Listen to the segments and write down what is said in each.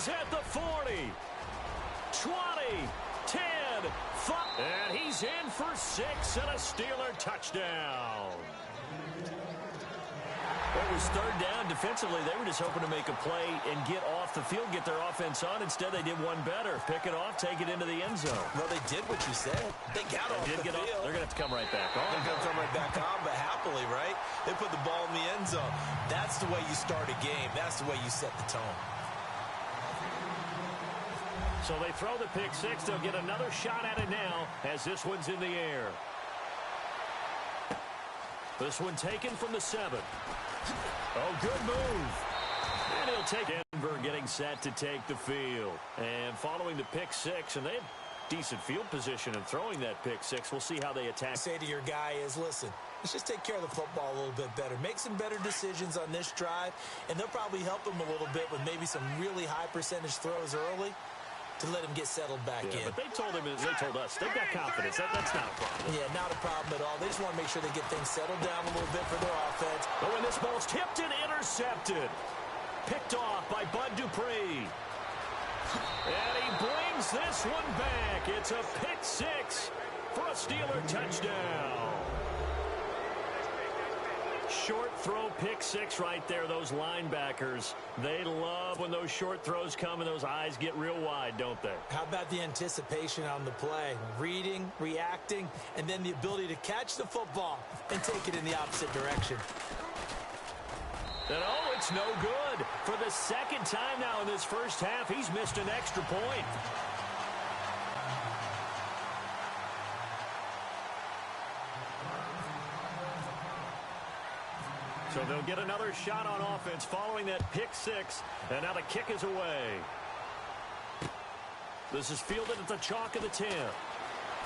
He's at the 40, 20, 10, 5, and he's in for 6 and a Steeler touchdown. It was third down. Defensively, they were just hoping to make a play and get off the field, get their offense on. Instead, they did one better. Pick it off, take it into the end zone. Well, they did what you said. They got off the field. They're going to have to come right back on. They're going to come right back on, but happily, right? They put the ball in the end zone. That's the way you start a game. That's the way you set the tone. So they throw the pick six. They'll get another shot at it now as this one's in the air. This one taken from the 7. Oh, good move. And he'll take Denver getting set to take the field. And following the pick six, and they have decent field position in throwing that pick six. We'll see how they attack. Say to your guy is, listen, let's just take care of the football a little bit better. Make some better decisions on this drive, and they'll probably help him a little bit with maybe some really high percentage throws early to let him get settled back in. But they told us, they've got confidence. That's not a problem. Yeah, not a problem at all. They just want to make sure they get things settled down a little bit for their offense. But when this ball's tipped and intercepted, picked off by Bud Dupree. And he brings this one back. It's a pick six for a Steeler touchdown. Short throw pick six right there. Those linebackers, they love when those short throws come and those eyes get real wide, don't they? How about the anticipation on the play? Reading, reacting, and then the ability to catch the football and take it in the opposite direction. And oh, it's no good. For the second time now in this first half, he's missed an extra point. So they'll get another shot on offense following that pick six. And now the kick is away. This is fielded at the chalk of the 10.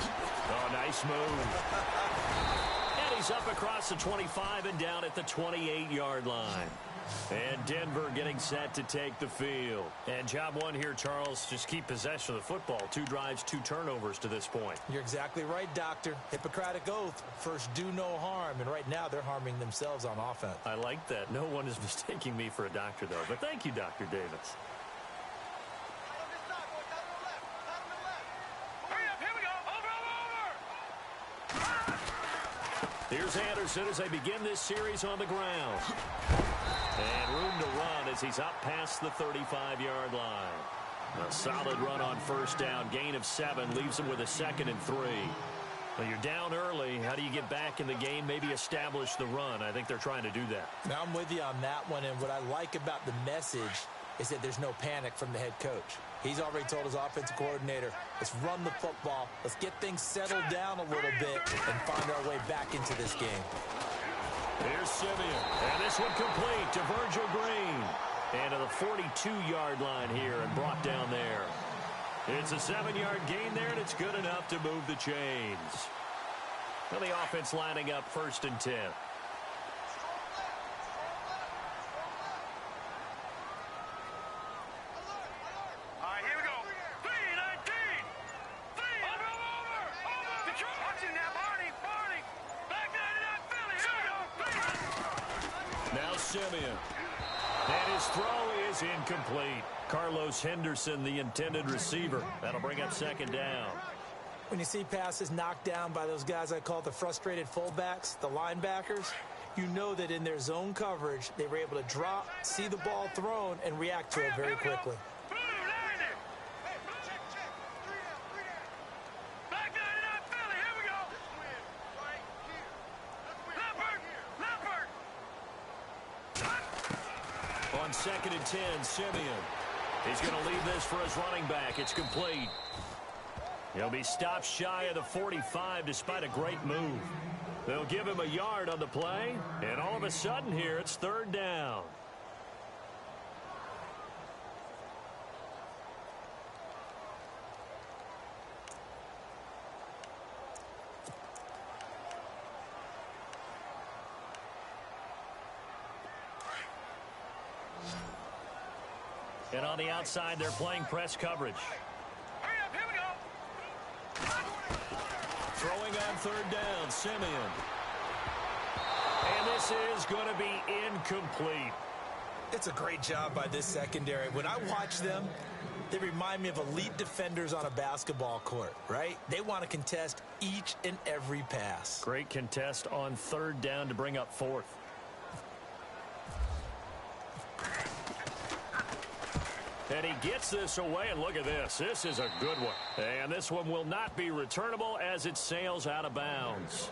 Oh, nice move. And he's up across the 25 and down at the 28-yard line. And Denver getting set to take the field. And job one here, Charles, just keep possession of the football. 2 drives, 2 turnovers to this point. You're exactly right, Doctor. Hippocratic oath. First, do no harm. And right now, they're harming themselves on offense. I like that. No one is mistaking me for a doctor, though. But thank you, Dr. Davis. Here's Anderson as they begin this series on the ground. And room to run as he's up past the 35-yard line. A solid run on first down. Gain of 7 leaves him with a 2nd and 3. Well, you're down early. How do you get back in the game? Maybe establish the run. I think they're trying to do that. Now, I'm with you on that one. And what I like about the message is that there's no panic from the head coach. He's already told his offensive coordinator, let's run the football. Let's get things settled down a little bit and find our way back into this game. Here's Simeon. And this one complete to Virgil Green. And to the 42-yard line here and brought down there. It's a 7-yard gain there, and it's good enough to move the chains. Well, the offense lining up 1st and 10. Simeon. And his throw is incomplete. Carlos Henderson, the intended receiver. That'll bring up 2nd down. When you see passes knocked down by those guys I call the frustrated fullbacks, the linebackers, you know that in their zone coverage, they were able to drop, see the ball thrown, and react to it very quickly. On 2nd and 10, Simeon. He's going to leave this for his running back. It's complete. He'll be stopped shy of the 45 despite a great move. They'll give him a yard on the play, and all of a sudden here it's 3rd down. And on the outside, they're playing press coverage. Hurry up, here we go. Throwing on 3rd down, Simeon. And this is going to be incomplete. It's a great job by this secondary. When I watch them, they remind me of elite defenders on a basketball court, right? They want to contest each and every pass. Great contest on third down to bring up fourth. And he gets this away, and look at this. This is a good one. And this one will not be returnable as it sails out of bounds.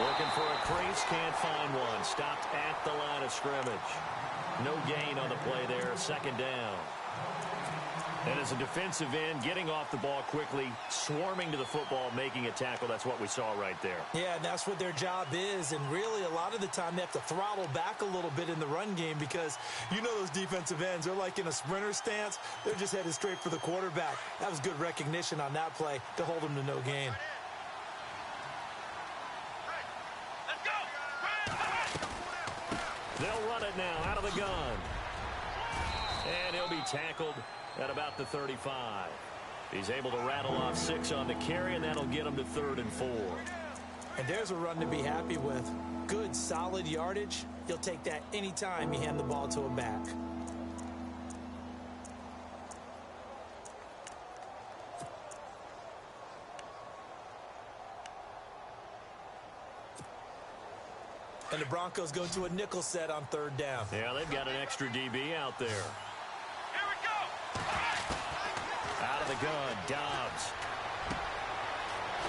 Looking for a crease, can't find one. Stopped at the line of scrimmage. No gain on the play there, second down. And as a defensive end, getting off the ball quickly, swarming to the football, making a tackle, that's what we saw right there. Yeah, and that's what their job is. And really, a lot of the time, they have to throttle back a little bit in the run game because you know those defensive ends, they're like in a sprinter stance. They're just headed straight for the quarterback. That was good recognition on that play to hold them to no gain. They'll run it now out of the gun. And he'll be tackled at about the 35. He's able to rattle off 6 on the carry, and that'll get him to 3rd and 4. And there's a run to be happy with. Good, solid yardage. You'll take that anytime you hand the ball to a back. And the Broncos go to a nickel set on 3rd down. Yeah, they've got an extra DB out there. Here we go. Out of the gun, Dobbs.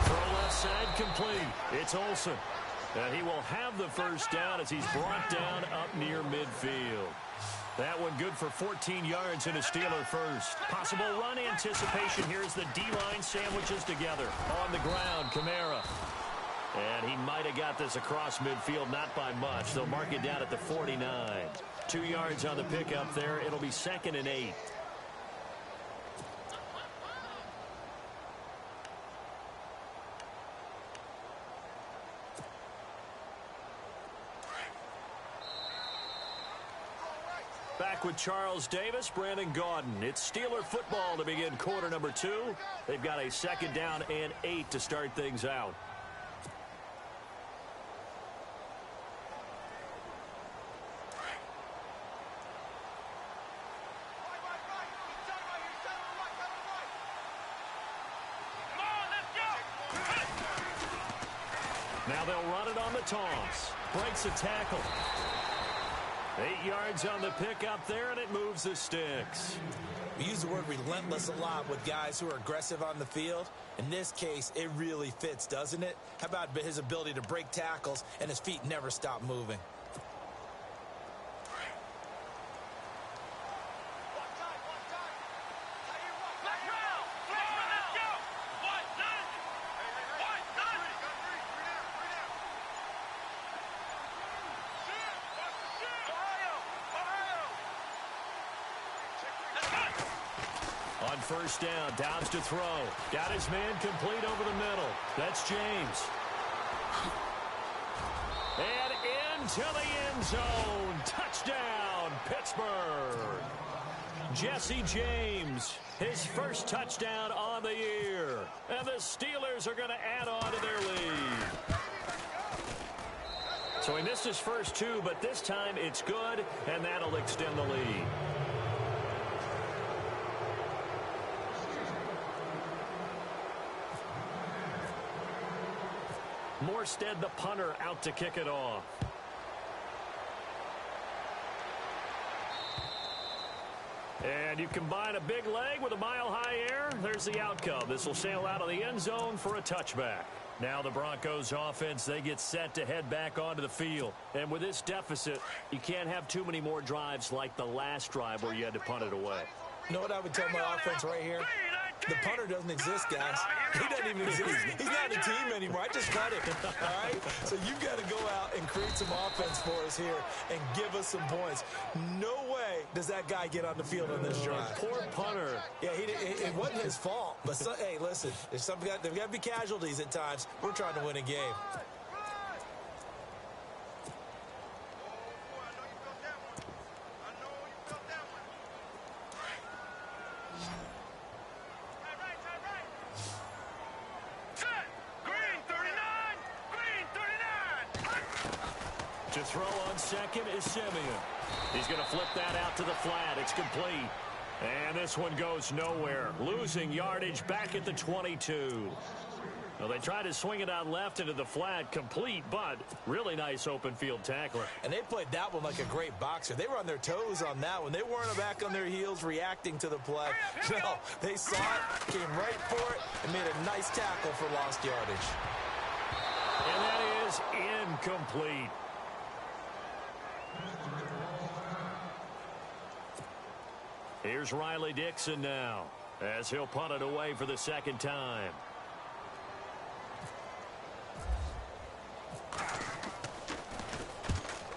Throw left side complete. It's Olsen. And he will have the first down as he's brought down up near midfield. That one good for 14 yards and a Steeler first. Possible run anticipation here as the D-line sandwiches together. On the ground, Kamara. And he might have got this across midfield, not by much. They'll mark it down at the 49. 2 yards on the pickup there. It'll be 2nd and 8. Back with Charles Davis, Brandon Gaudin. It's Steeler football to begin quarter number 2. They've got a 2nd down and 8 to start things out. Now they'll run it on the toss. Breaks a tackle. 8 yards on the pickup there, and it moves the sticks. We use the word relentless a lot with guys who are aggressive on the field. In this case, it really fits, doesn't it? How about his ability to break tackles and his feet never stop moving? On first down, Dobbs to throw. Got his man complete over the middle. That's James. And into the end zone. Touchdown, Pittsburgh. Jesse James, his first touchdown on the year. And the Steelers are going to add on to their lead. So he missed his first 2, but this time it's good, and that'll extend the lead. Morstead, the punter, out to kick it off. And you combine a big leg with a mile-high air, there's the outcome. This will sail out of the end zone for a touchback. Now the Broncos offense, they get set to head back onto the field. And with this deficit, you can't have too many more drives like the last drive where you had to punt it away. You know what I would tell my offense right here? The punter doesn't exist, guys. He doesn't even exist. He's not a team anymore. I just cut him, all right? So you've got to go out and create some offense for us here and give us some points. No way does that guy get on the field on this drive. Poor punter. Yeah, it wasn't his fault. But, hey, listen, there's got to be casualties at times. We're trying to win a game. throw on second is Simeon. He's going to flip that out to the flat. It's complete. And this one goes nowhere. Losing yardage back at the 22. Well, they tried to swing it out left into the flat, complete, but really nice open field tackler. And they played that one like a great boxer. They were on their toes on that one. They weren't back on their heels reacting to the play. No, they saw it, came right for it, and made a nice tackle for lost yardage. And that is incomplete. Here's Riley Dixon now, as he'll punt it away for the second time.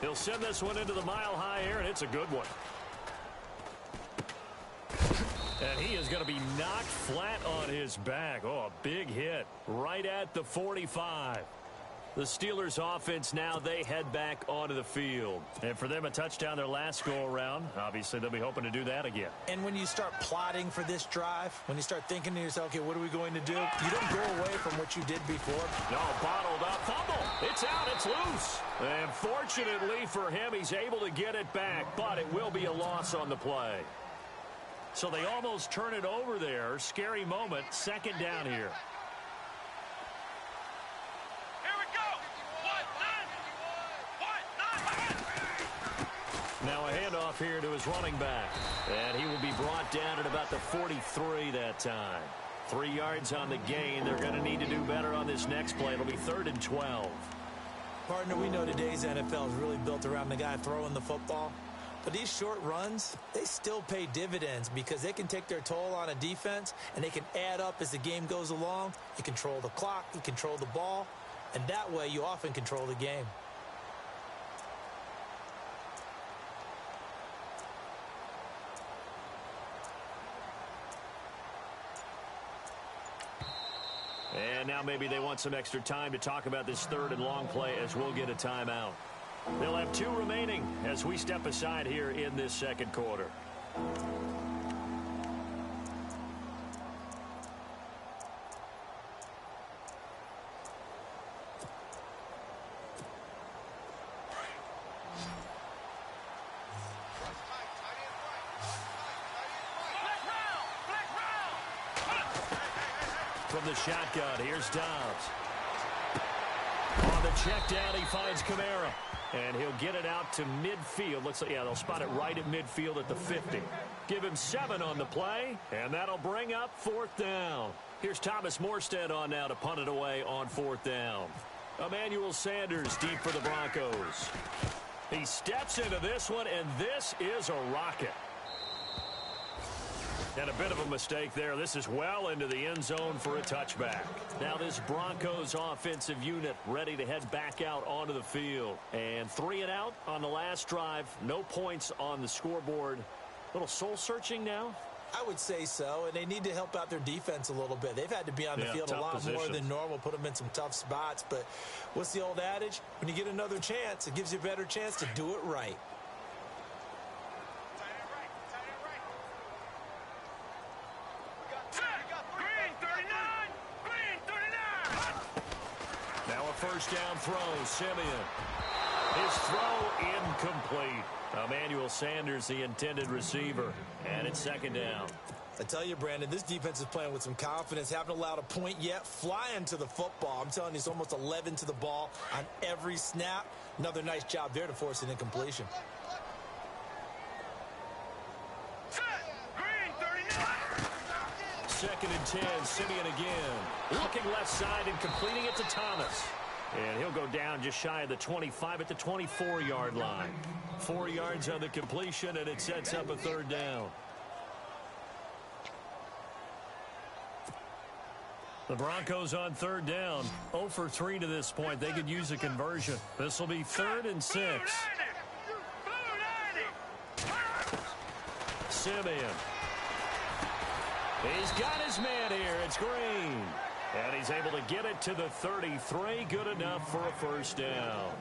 He'll send this one into the mile-high air, and it's a good one. And he is going to be knocked flat on his back. Oh, a big hit right at the 45. The Steelers offense now, they head back onto the field. And for them, a touchdown their last go-around. Obviously, they'll be hoping to do that again. And when you start plotting for this drive, when you start thinking to yourself, okay, what are we going to do? You don't go away from what you did before. No, bottled up. Fumble. It's out. It's loose. And fortunately for him, he's able to get it back. But it will be a loss on the play. So they almost turn it over there. Scary moment. Second down here. Now a handoff here to his running back. And he will be brought down at about the 43 that time. 3 yards on the gain. They're going to need to do better on this next play. It'll be 3rd and 12. Partner, we know today's NFL is really built around the guy throwing the football. But these short runs, they still pay dividends because they can take their toll on a defense and they can add up as the game goes along. You control the clock, you control the ball, and that way you often control the game. And now maybe they want some extra time to talk about this 3rd and long play as we'll get a timeout. They'll have 2 remaining as we step aside here in this second quarter. From the shotgun, here's Dobbs. On the check down, he finds Kamara. And he'll get it out to midfield. Looks like, yeah, they'll spot it right at midfield at the 50. Give him 7 on the play, and that'll bring up 4th down. Here's Thomas Morstead on now to punt it away on 4th down. Emmanuel Sanders deep for the Broncos. He steps into this one, and this is a rocket. And a bit of a mistake there. This is well into the end zone for a touchback. Now this Broncos offensive unit ready to head back out onto the field. And 3 and out on the last drive. No points on the scoreboard. A little soul-searching now? I would say so, and they need to help out their defense a little bit. They've had to be on the field a lot more than normal, put them in some tough spots. But what's the old adage? When you get another chance, it gives you a better chance to do it right. First down throw, Simeon. His throw incomplete. Emmanuel Sanders, the intended receiver. And it's 2nd down. I tell you, Brandon, this defense is playing with some confidence. Haven't allowed a point yet. Flying to the football. I'm telling you, it's almost 11 to the ball on every snap. Another nice job there to force an incompletion. Second and 10, Simeon again. Looking left side and completing it to Thomas. And he'll go down just shy of the 25 at the 24-yard line. 4 yards on the completion, and it sets up a 3rd down. The Broncos on 3rd down. 0 for 3 to this point. They could use a conversion. This will be 3rd and 6. Simeon. He's got his man here. It's Green. And he's able to get it to the 33. Good enough for a 1st down.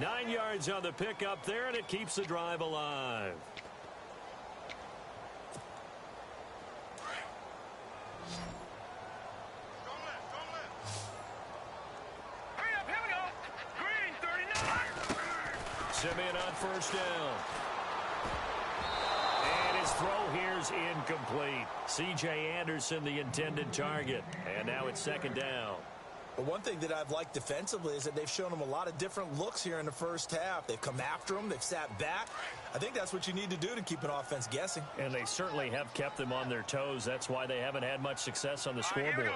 9 yards on the pickup there, and it keeps the drive alive. Simeon on first down. And his throw here's incomplete. C.J. Anderson, the intended target. And now it's second down. But one thing that I've liked defensively is that they've shown him a lot of different looks here in the first half. They've come after him. They've sat back. I think that's what you need to do to keep an offense guessing. And they certainly have kept them on their toes. That's why they haven't had much success on the scoreboard.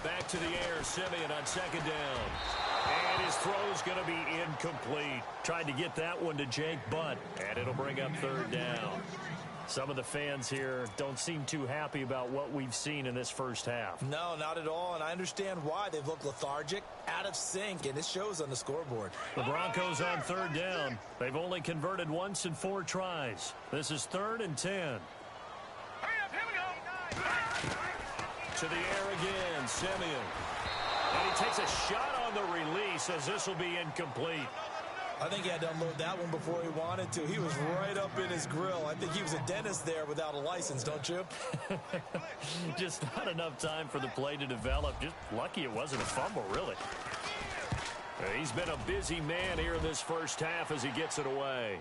Back to the air, Simeon on second down. And his throw's going to be incomplete. Tried to get that one to Jake Butt, and it'll bring up third down. Some of the fans here don't seem too happy about what we've seen in this first half. No, not at all, and I understand why. They've looked lethargic, out of sync, and it shows on the scoreboard. The Broncos on third down. They've only converted once in 4 tries. This is 3rd and 10. Hurry up, here we go. To the air again, Simeon. And he takes a shot on the release as this will be incomplete. I think he had to unload that one before he wanted to. He was right up in his grill. I think he was a dentist there without a license, don't you? Just not enough time for the play to develop. Just lucky it wasn't a fumble, really. He's been a busy man here in this first half as he gets it away.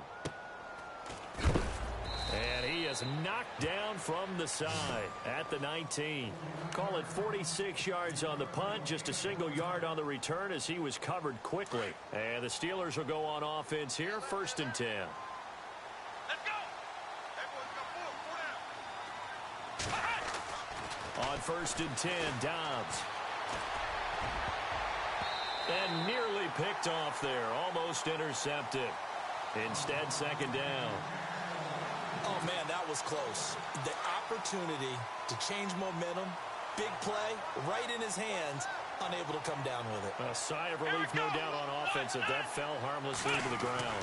And he is knocked down from the side at the 19. Call it 46 yards on the punt, just a single yard on the return as he was covered quickly. And the Steelers will go on offense here, 1st and 10. Let's go. Everyone's got 4 down. On 1st and 10, Dobbs. And nearly picked off there, almost intercepted. Instead, 2nd down. Oh, man, that was close. The opportunity to change momentum, big play, right in his hands, unable to come down with it. A sigh of relief, no doubt, on offense that fell harmlessly to the ground.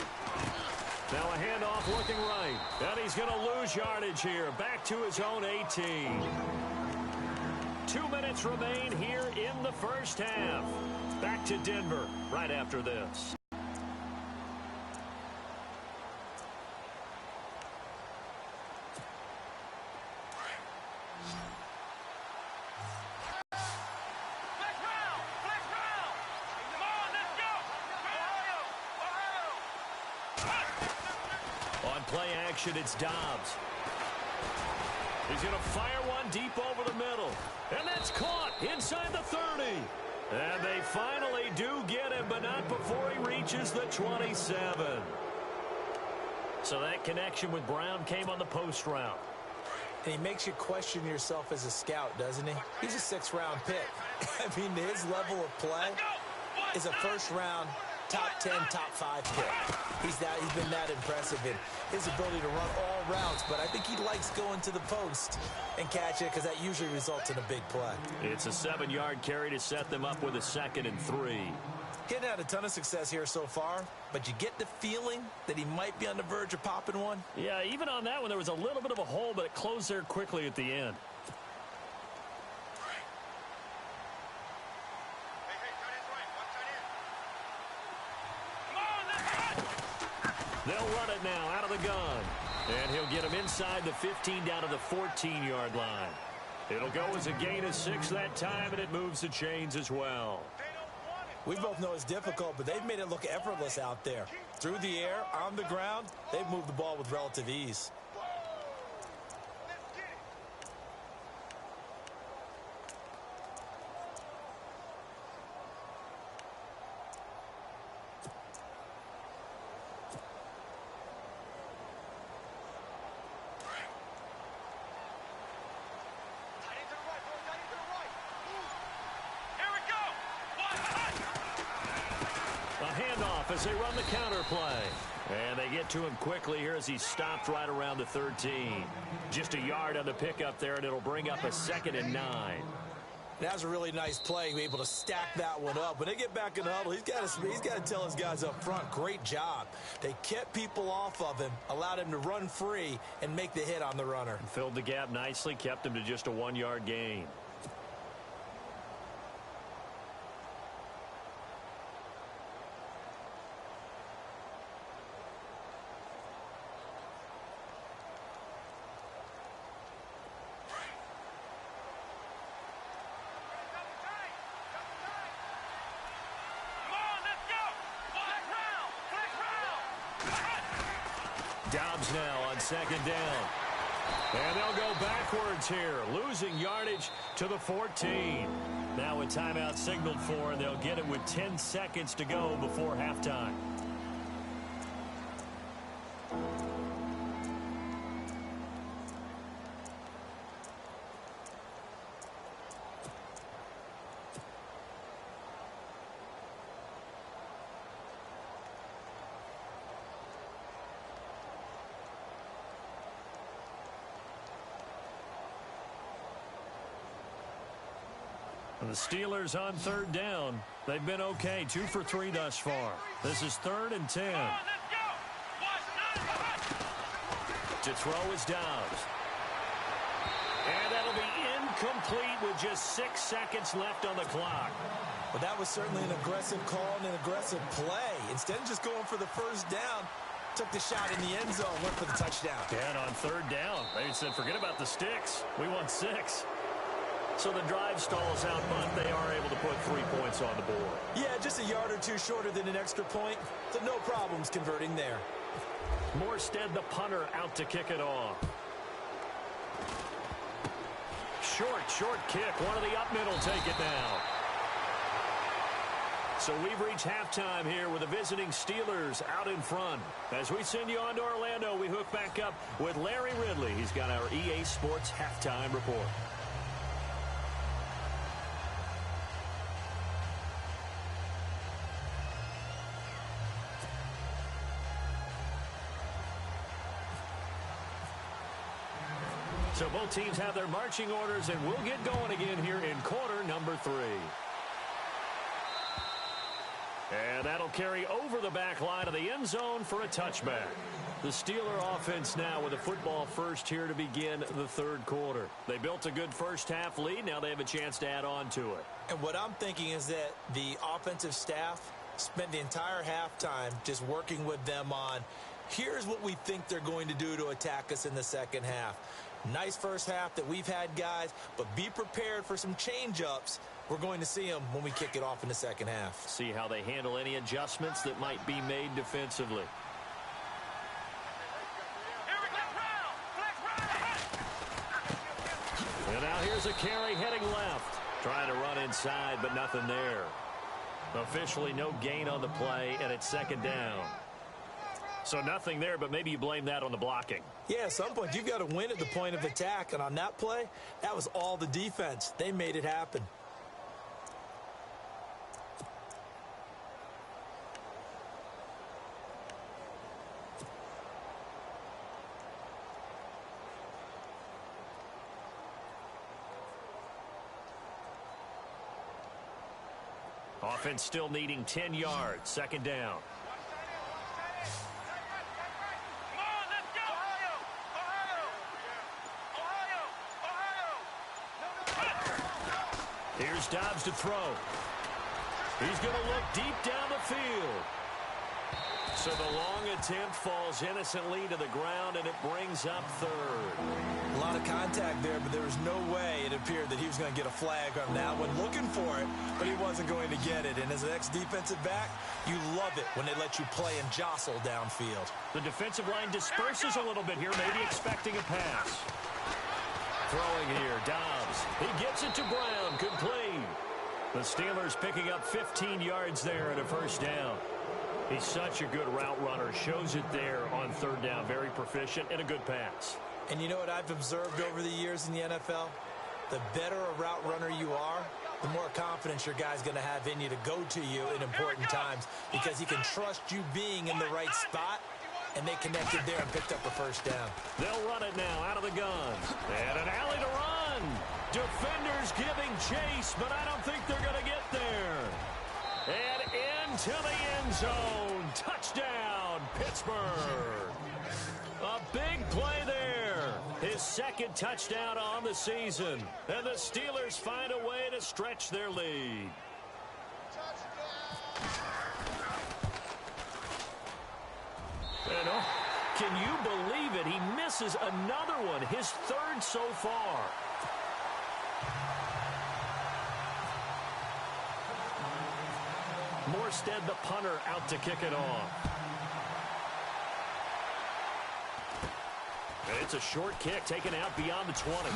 Now a handoff looking right. And he's going to lose yardage here. Back to his own 18. 2 minutes remain here in the first half. Back to Denver right after this. Play action, it's Dobbs. He's going to fire one deep over the middle. And that's caught inside the 30. And they finally do get him, but not before he reaches the 27. So that connection with Brown came on the post route. And he makes you question yourself as a scout, doesn't he? He's a 6th-round pick. I mean, his level of play is a first-round, top 10, top 5 pick. He's been that impressive in his ability to run all routes, but I think he likes going to the post and catch it because that usually results in a big play. It's a 7-yard carry to set them up with a 2nd and 3. Getting had a ton of success here so far, but you get the feeling that he might be on the verge of popping one. Yeah, even on that one, there was a little bit of a hole, but it closed there quickly at the end. They'll run it now out of the gun. And he'll get him inside the 15 down to the 14-yard line. It'll go as a gain of 6 that time, and it moves the chains as well. We both know it's difficult, but they've made it look effortless out there. Through the air, on the ground, they've moved the ball with relative ease. As they run the counter play. And they get to him quickly here as he's stopped right around the 13. Just a yard on the pickup there, and it'll bring up a 2nd and 9. That was a really nice play, able to stack that one up. When they get back in the huddle, he's got to tell his guys up front, great job. They kept people off of him, allowed him to run free and make the hit on the runner. And filled the gap nicely, kept him to just a 1-yard gain. Dobbs now on second down. And they'll go backwards here, losing yardage to the 14. Now a timeout signaled for, and they'll get it with 10 seconds to go before halftime. The Steelers on third down. They've been okay, 2 for 3 thus far. This is 3rd and 10. To throw is Dobbs. And that'll be incomplete with just 6 seconds left on the clock. Well, that was certainly an aggressive call and an aggressive play. Instead of just going for the first down, took the shot in the end zone, went for the touchdown. Yeah, and on third down, they said, forget about the sticks. We want 6. So the drive stalls out, but they are able to put 3 points on the board. Yeah, just a yard or two shorter than an extra point. So no problems converting there. Morstead, the punter, out to kick it off. Short kick. One of the up middle take it now. So we've reached halftime here with the visiting Steelers out in front. As we send you on to Orlando, we hook back up with Larry Ridley. He's got our EA Sports halftime report. So both teams have their marching orders, and we'll get going again here in quarter number 3. And that'll carry over the back line of the end zone for a touchback. The Steeler offense now with a football first here to begin the third quarter. They built a good first half lead. Now they have a chance to add on to it. And what I'm thinking is that the offensive staff spent the entire halftime just working with them on, here's what we think they're going to do to attack us in the second half. Nice first half that we've had, guys, but be prepared for some change-ups. We're going to see them when we kick it off in the second half. See how they handle any adjustments that might be made defensively. And now here's a carry heading left. Trying to run inside, but nothing there. Officially no gain on the play, and it's second down. So nothing there, but maybe you blame that on the blocking. Yeah, at some point you've got to win at the point of attack, and on that play, that was all the defense. They made it happen. Offense still needing 10 yards. Second down. Here's Dobbs to throw. He's going to look deep down the field. So the long attempt falls innocently to the ground, and it brings up third. A lot of contact there, but there was no way it appeared that he was going to get a flag on that one. Looking for it, but he wasn't going to get it. And as an ex-defensive back, you love it when they let you play and jostle downfield. The defensive line disperses a little bit here, maybe expecting a pass. Throwing here, Dobbs. He gets it to Brown, complete. The Steelers picking up 15 yards there and a first down. He's such a good route runner. Shows it there on third down. Very proficient and a good pass. And you know what I've observed over the years in the NFL? The better a route runner you are, the more confidence your guy's going to have in you to go to you in important times, because he can trust you being in the right spot, and they connected there and picked up the first down. They'll run it now out of the gun. And an alley to run. Defenders giving chase, but I don't think they're going to get there. And into the end zone. Touchdown, Pittsburgh. A big play there. His second touchdown on the season. And the Steelers find a way to stretch their lead. And can you believe it? He misses another one. His third so far. Morstead, the punter, out to kick it off. And it's a short kick taken out beyond the 20.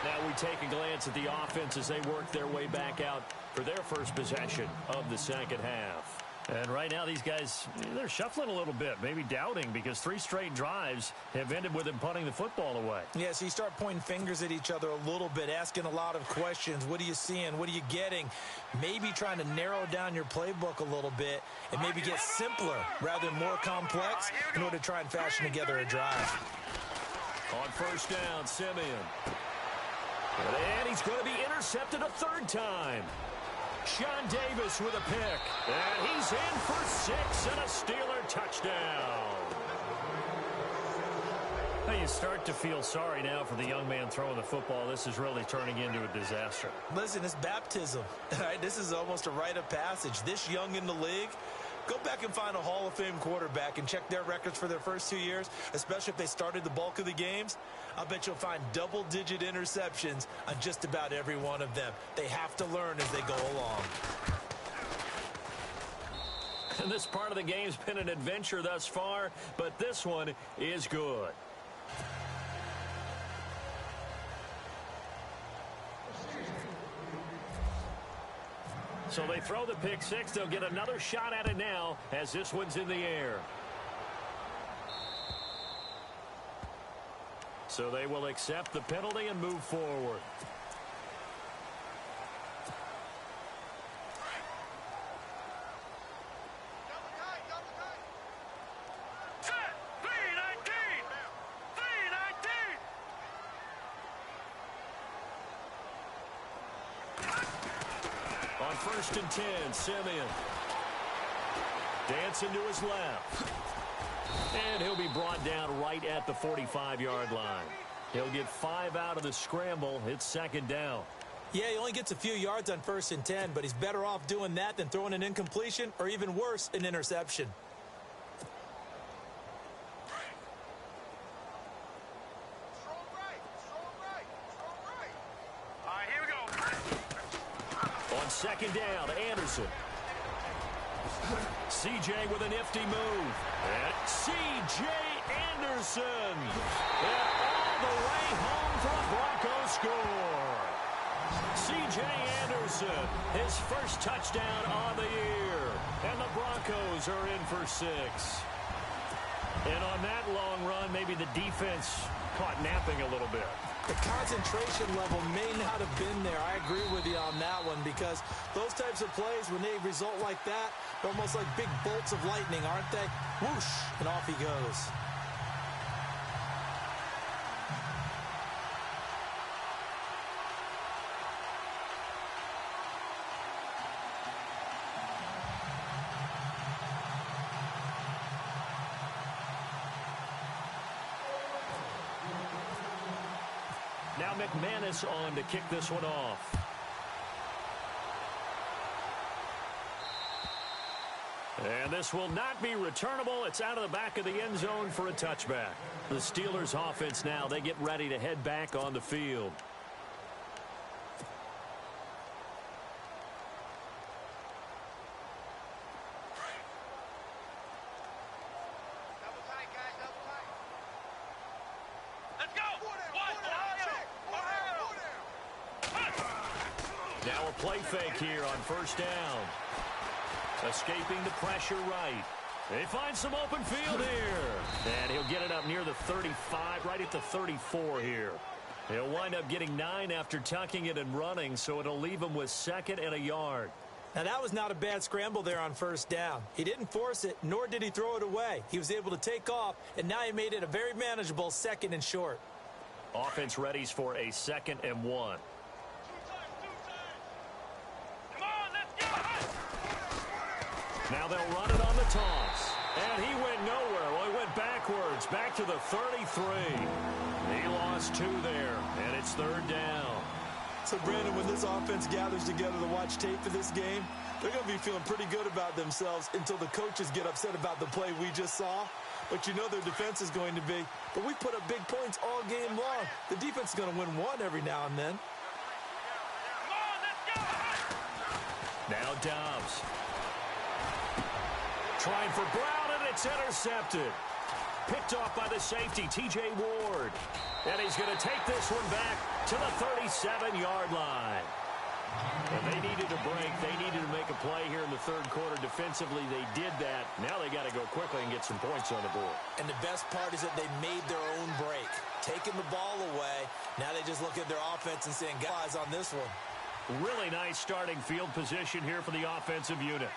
Now we take a glance at the offense as they work their way back out for their first possession of the second half. And right now these guys, they're shuffling a little bit, maybe doubting, because 3 straight drives have ended with them punting the football away. Yeah, so you start pointing fingers at each other a little bit, asking a lot of questions. What are you seeing? What are you getting? Maybe trying to narrow down your playbook a little bit and maybe get simpler rather than more complex in order to try and fashion together a drive. On first down, Simeon. And he's going to be intercepted a third time. Sean Davis with a pick. And he's in for 6 and a Steeler touchdown. Now you start to feel sorry now for the young man throwing the football. This is really turning into a disaster. Listen, it's baptism. Right? This is almost a rite of passage. This young in the league, go back and find a Hall of Fame quarterback and check their records for their first 2 years, especially if they started the bulk of the games. I'll bet you'll find double-digit interceptions on just about every one of them. They have to learn as they go along. And this part of the game's been an adventure thus far, but this one is good. So they throw the pick six. They'll get another shot at it now as this one's in the air. So they will accept the penalty and move forward. On first and 10, Simeon. Dancing to his left. And he'll be brought down right at the 45-yard line. He'll get 5 out of the scramble. It's second down. Yeah, he only gets a few yards on first and 10, but he's better off doing that than throwing an incompletion or even worse, an interception. On second down, Anderson. C.J. with a nifty move. And C.J. Anderson. And all the way home for a Broncos score. C.J. Anderson, his first touchdown on the year. And the Broncos are in for 6. And on that long run, maybe the defense caught napping a little bit. The concentration level may not have been there. I agree with you on that one, because those types of plays, when they result like that, they're almost like big bolts of lightning, aren't they? Whoosh, and off he goes. Now McManus on to kick this one off. And this will not be returnable. It's out of the back of the end zone for a touchback. The Steelers offense now, they get ready to head back on the field. Now a play fake here on first down. Escaping the pressure right. They find some open field here. And he'll get it up near the 35, right at the 34 here. He'll wind up getting 9 after tucking it and running, so it'll leave him with 2nd and a yard. Now, that was not a bad scramble there on first down. He didn't force it, nor did he throw it away. He was able to take off, and now he made it a very manageable 2nd and short. Offense readies for a 2nd and 1. Now they'll run it on the toss. And he went nowhere. Well, he went backwards, back to the 33. He lost 2 there, and it's 3rd down. So, Brandon, when this offense gathers together to watch tape for this game, they're going to be feeling pretty good about themselves until the coaches get upset about the play we just saw. But you know their defense is going to be. But we put up big points all game long. The defense is going to win one every now and then. Now Dobbs. Trying for Brown, and it's intercepted. Picked off by the safety, T.J. Ward. And he's going to take this one back to the 37-yard line. And they needed a break. They needed to make a play here in the third quarter. Defensively, they did that. Now they got to go quickly and get some points on the board. And the best part is that they made their own break. Taking the ball away. Now they just look at their offense and saying, guys, on this one. Really nice starting field position here for the offensive unit.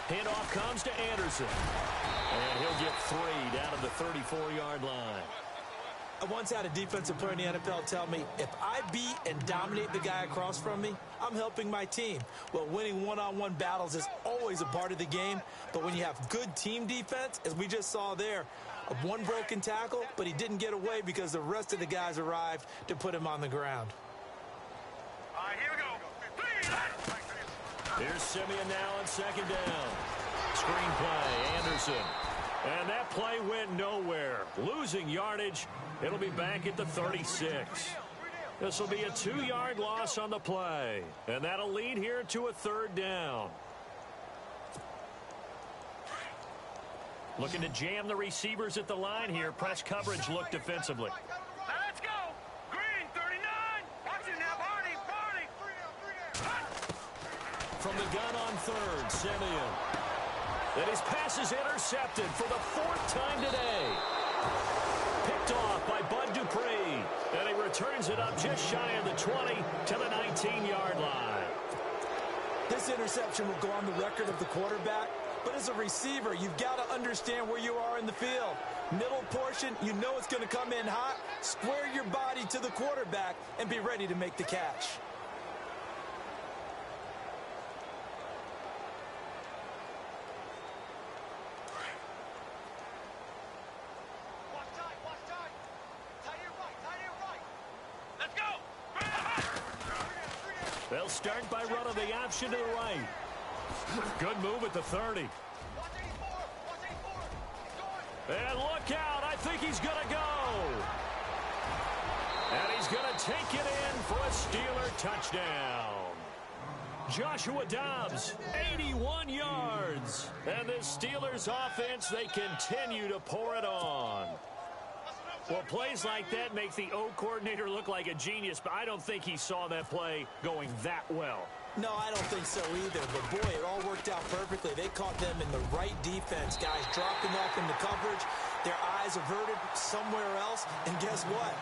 Handoff comes to Anderson. And he'll get 3 down to the 34-yard line. I once had a defensive player in the NFL tell me, if I beat and dominate the guy across from me, I'm helping my team. Well, winning one-on-one battles is always a part of the game, but when you have good team defense, as we just saw there, one broken tackle, but he didn't get away because the rest of the guys arrived to put him on the ground. All right, here we go. Here's Simeon now on second down. Screen play, Anderson. And that play went nowhere. Losing yardage. It'll be back at the 36. This will be a 2-yard loss on the play. And that'll lead here to a third down. Looking to jam the receivers at the line here. Press coverage look defensively. Now let's go. Green, 39. Watch it now, Barney. From the gun on third, Simeon. And his pass is intercepted for the 4th time today. Picked off by Bud Dupree. And he returns it up just shy of the 20 to the 19-yard line. This interception will go on the record of the quarterback, but as a receiver, you've got to understand where you are in the field. Middle portion, you know it's going to come in hot. Square your body to the quarterback and be ready to make the catch. They'll start by running the option to the right. Good move at the 30. And look out. I think he's going to go. And he's going to take it in for a Steeler touchdown. Joshua Dobbs, 81 yards. And this Steelers offense, they continue to pour it on. Well, plays like that make the O coordinator look like a genius, but I don't think he saw that play going that well. No, I don't think so either. But, boy, it all worked out perfectly. They caught them in the right defense, guys dropping off into coverage. Their eyes averted somewhere else. And guess what?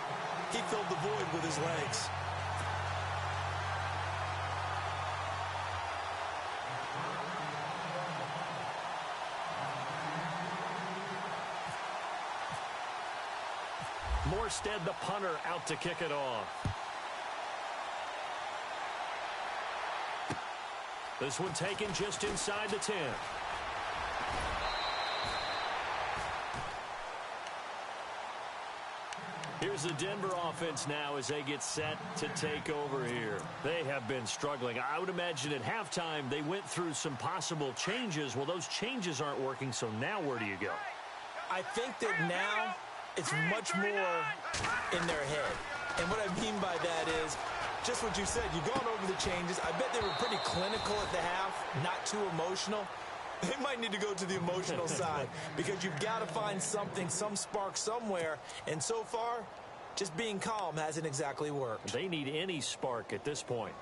He filled the void with his legs. Morstead, the punter, out to kick it off. This one taken just inside the 10. Here's the Denver offense now as they get set to take over here. They have been struggling. I would imagine at halftime they went through some possible changes. Well, those changes aren't working, so now where do you go? I think that now it's much more in their head. And what I mean by that is just what you said. You've gone over the changes. I bet they were pretty clinical at the half, not too emotional. They might need to go to the emotional side because you've got to find something, some spark somewhere. And so far, just being calm hasn't exactly worked. They need any spark at this point.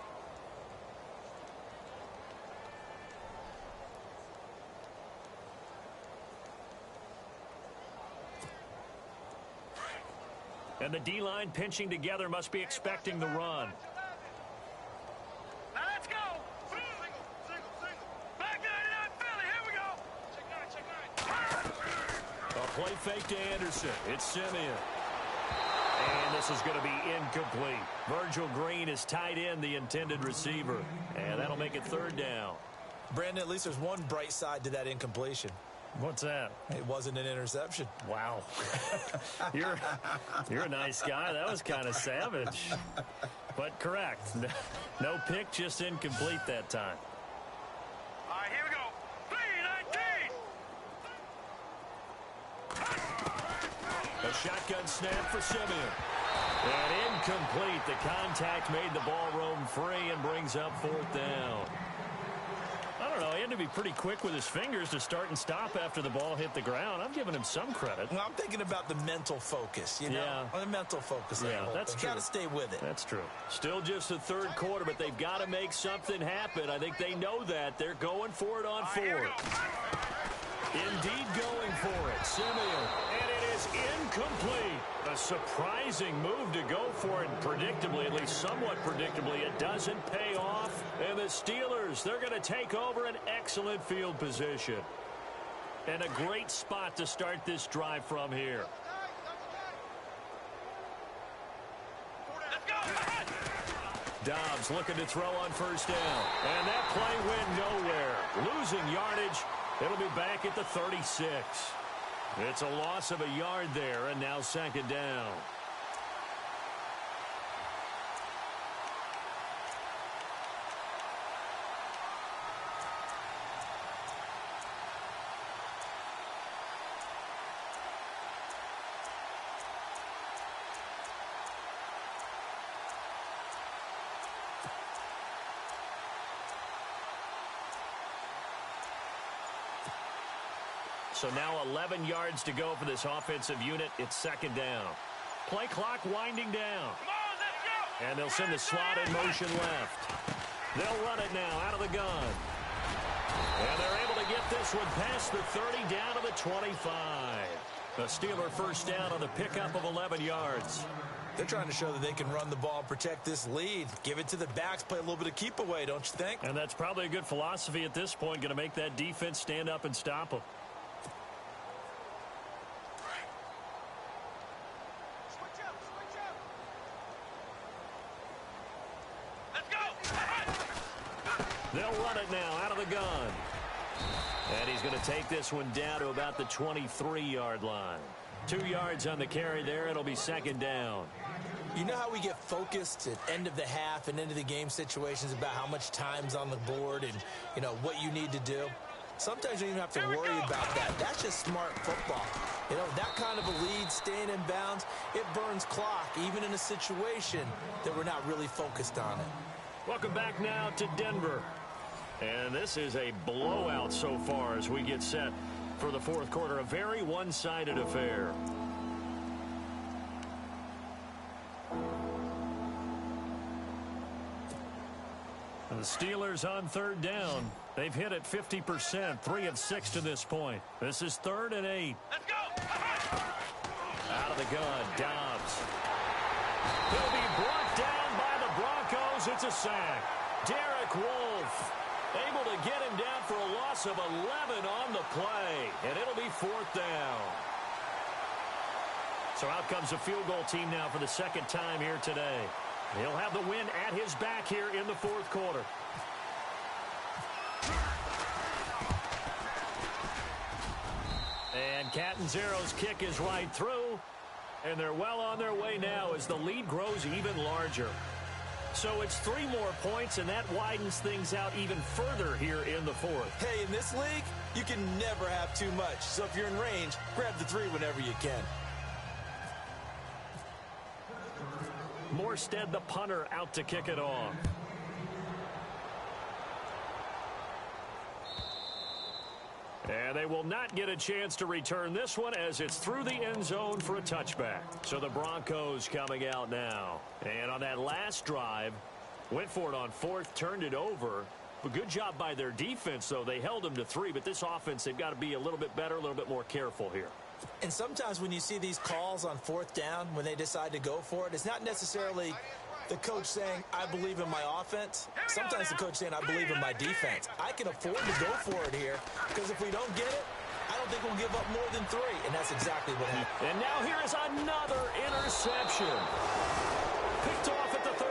And the D-line pinching together must be expecting the run. Now let's go. Back 99 Philly. Here we go. Check 9. A play fake to Anderson. It's Simeon. And this is going to be incomplete. Virgil Green is tied in the intended receiver. And that'll make it third down. Brandon, at least there's one bright side to that incompletion. What's that? It wasn't an interception. Wow. You're a nice guy. That was kind of savage. But correct. No pick, just incomplete that time. All right, here we go. 3-19. A shotgun snap for Simeon. And incomplete. The contact made the ball roam free and brings up fourth down. I don't know. He had to be pretty quick with his fingers to start and stop after the ball hit the ground. I'm giving him some credit. Well, I'm thinking about the mental focus, you know? The mental focus. Yeah, that's true. Got to stay with it. That's true. Still just the third quarter, but they've got to make something happen. I think they know that. They're going for it on fourth. Indeed going for it. Simeon. And it is incomplete. A surprising move to go for it. Predictably, at least somewhat predictably, it doesn't pay off. And the Steelers, they're going to take over an excellent field position. And a great spot to start this drive from here. Dobbs looking to throw on first down. And that play went nowhere. Losing yardage. It'll be back at the 36. It's a loss of a yard there, and now second down. So now 11 yards to go for this offensive unit. It's second down. Play clock winding down. Come on, let's go. And they'll send the slot in motion left. They'll run it now out of the gun. And they're able to get this one past the 30 down to the 25. A Steeler first down on the pickup of 11 yards. They're trying to show that they can run the ball and protect this lead. Give it to the backs, play a little bit of keep away, don't you think? And that's probably a good philosophy at this point. Going to make that defense stand up and stop them. They'll run it now out of the gun. And he's going to take this one down to about the 23-yard line. 2 yards on the carry there. It'll be second down. You know how we get focused at end of the half and end of the game situations about how much time's on the board and, you know, what you need to do? Sometimes you don't even have to worry about that. That's just smart football. You know, that kind of a lead, staying in bounds, it burns clock, even in a situation that we're not really focused on it. Welcome back now to Denver. And this is a blowout so far as we get set for the fourth quarter. A very one-sided affair. And the Steelers on third down. They've hit it 50%, 3 of 6 to this point. This is 3rd and 8. Let's go. Out of the gun, Dobbs. He'll be brought down by the Broncos. It's a sack. Derek Wolfe able to get him down for a loss of 11 on the play. And it'll be 4th down. So out comes the field goal team now for the second time here today. He'll have the win at his back here in the fourth quarter. And Catanzero's kick is right through. And they're well on their way now as the lead grows even larger. So it's 3 more points, and that widens things out even further here in the fourth. Hey, in this league, you can never have too much. So if you're in range, grab the 3 whenever you can. Morstead, the punter, out to kick it off. And they will not get a chance to return this one as it's through the end zone for a touchback. So the Broncos coming out now. And on that last drive, went for it on 4th, turned it over. A good job by their defense, though. They held them to 3, but this offense, they've got to be a little bit better, a little bit more careful here. And sometimes when you see these calls on 4th down, when they decide to go for it, it's not necessarily the coach saying, I believe in my offense. Sometimes the coach saying, I believe in my defense. I can afford to go for it here because if we don't get it, I don't think we'll give up more than 3. And that's exactly what happened. And now here is another interception. Picked off at the